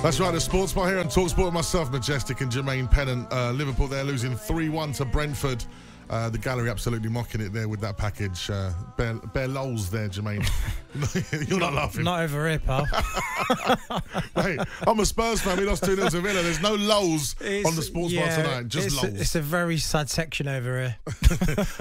That's right, the Sports Bar here on talkSPORT with myself, Majestic, and Jermaine Pennant. Liverpool, they're losing 3-1 to Brentford. The gallery absolutely mocking it there with that package. Bare lols there, Jermaine. You're not laughing. Not over here, pal. Mate, I'm a Spurs fan. We lost 2-0 to Villa. There's no lols on the Sports Bar tonight. Just lols. It's a very sad section over here.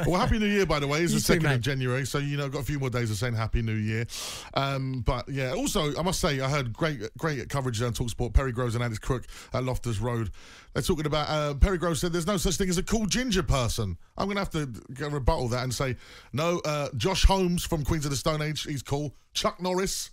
Well, Happy New Year, by the way. It's the 2nd of January, so, you know, got a few more days of saying Happy New Year. But, yeah, also, I must say, I heard great coverage on talkSPORT. Perry Groves and Alex Crook at Loftus Road. They're talking about, Perry Groves said there's no such thing as a cool ginger person. I'm going to have to rebuttal that and say, no, Josh Holmes from Queens of the Stone Age, he's cool. Chuck Norris,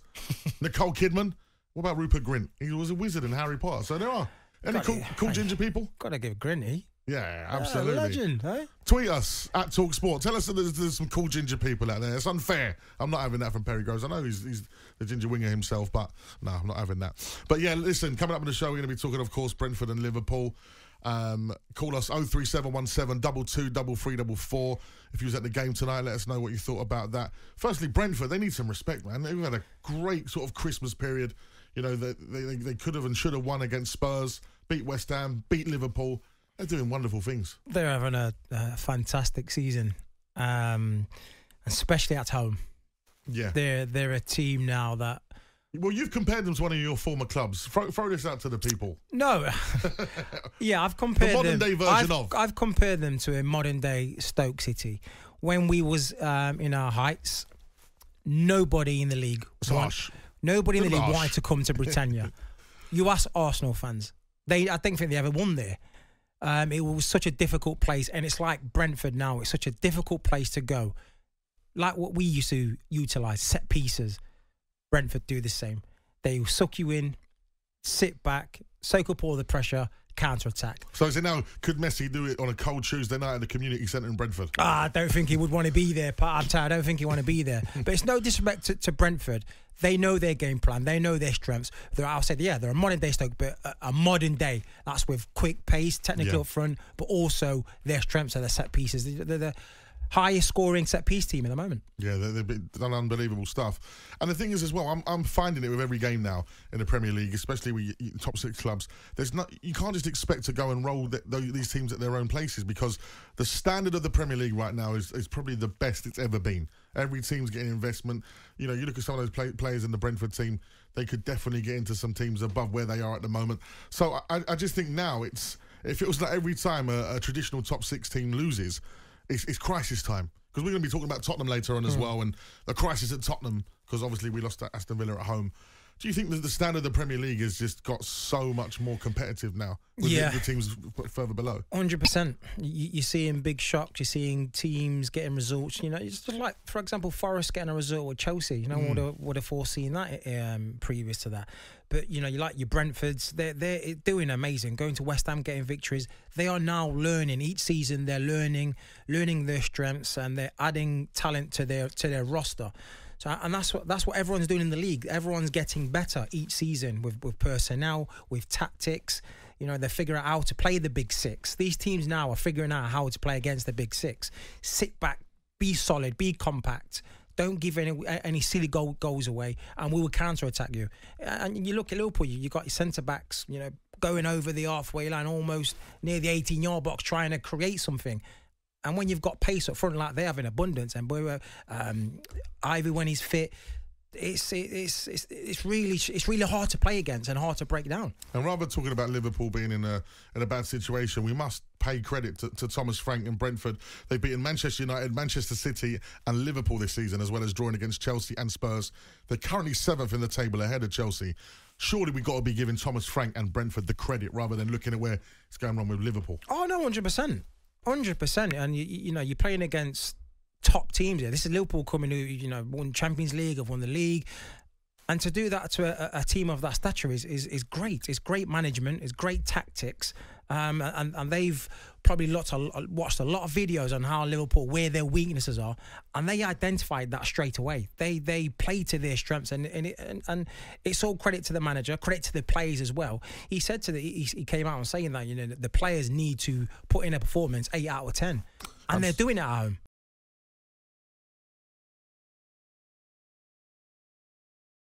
Nicole Kidman. What about Rupert Grint? He was a wizard in Harry Potter. So there are. Any cool ginger people? Got to give Grinty. Yeah, absolutely. Legend, eh? Tweet us at talkSPORT. Tell us that there's some cool ginger people out there. It's unfair. I'm not having that from Perry Groves. I know he's the ginger winger himself, but no, I'm not having that. But yeah, listen, coming up on the show, we're going to be talking, of course, Brentford and Liverpool. Call us 03717 22 3344. If you was at the game tonight, let us know what you thought about that. Firstly, Brentford, they need some respect, man. They've had a great sort of Christmas period. You know, they could have and should have won against Spurs, beat West Ham, beat Liverpool. They're doing wonderful things. They're having a fantastic season, especially at home. Yeah, they're a team now that. Well, you've compared them to one of your former clubs. Throw this out to the people. No, yeah, I've compared the modern day version of. I've compared them to a modern day Stoke City when we was in our heights. Nobody in the league. Nobody in the league wanted to come to Britannia. You ask Arsenal fans. I don't think they ever won there. It was such a difficult place, and it's like Brentford now. It's such a difficult place to go. Like what we used to utilise, set pieces. Brentford do the same. They suck you in, sit back, soak up all the pressure, counter-attack. So is it now, could Messi do it on a cold Tuesday night at the community centre in Brentford? I don't think he would want to be there, Pat. I don't think he want to be there. But it's no disrespect to Brentford. They know their game plan. They know their strengths. They're a modern-day Stoke, but a modern day. That's with quick pace, technical up front, but also their strengths are the set pieces. They're the highest scoring set piece team at the moment. Yeah, they've done unbelievable stuff. And the thing is as well, I'm finding it with every game now in the Premier League, especially with top 6 clubs. You can't just expect to go and roll these teams at their own places, because the standard of the Premier League right now is probably the best it's ever been. Every team's getting investment. You know, you look at some of those players in the Brentford team, they could definitely get into some teams above where they are at the moment. So I just think now it feels like every time a traditional top 6 team loses, it's crisis time, because we're going to be talking about Tottenham later on as well, and the crisis at Tottenham, because obviously we lost to Aston Villa at home. Do you think that the standard of the Premier League has just got so much more competitive now with the teams further below? 100%. You're seeing big shocks. You're seeing teams getting results. You know, it's just like, for example, Forest getting a result with Chelsea. You know, would have foreseen that previous to that. But, you know, you like your Brentfords, they're doing amazing. Going to West Ham, getting victories. They are now learning. Each season they're learning their strengths, and they're adding talent to their roster. So, and that's what everyone's doing in the league. Everyone's getting better each season with personnel, with tactics. You know, they're figuring out how to play the big 6. These teams now are figuring out how to play against the big 6. Sit back, be solid, be compact. Don't give any silly goals away, and we will counter-attack you. And you look at Liverpool, you got your centre-backs, you know, going over the halfway line, almost near the 18-yard box, trying to create something. And when you've got pace up front like they have in abundance, and Ivy when he's fit, it's really hard to play against and hard to break down. And rather talking about Liverpool being in a bad situation, we must pay credit to Thomas Frank and Brentford. They've beaten Manchester United, Manchester City and Liverpool this season, as well as drawing against Chelsea and Spurs. They're currently 7th in the table, ahead of Chelsea. Surely we've got to be giving Thomas Frank and Brentford the credit, rather than looking at where it's going wrong with Liverpool. Oh no, 100%. 100%, and you know, you're playing against top teams here. This is Liverpool coming, who won Champions League, have won the league, and to do that to a team of that stature is great. It's great management, it's great tactics, and they've probably watched a lot of videos on how Liverpool, where their weaknesses are, and they identified that straight away. They play to their strengths, and it's all credit to the manager, credit to the players as well. He said he came out and saying that the players need to put in a performance 8 out of 10, and they're doing it at home.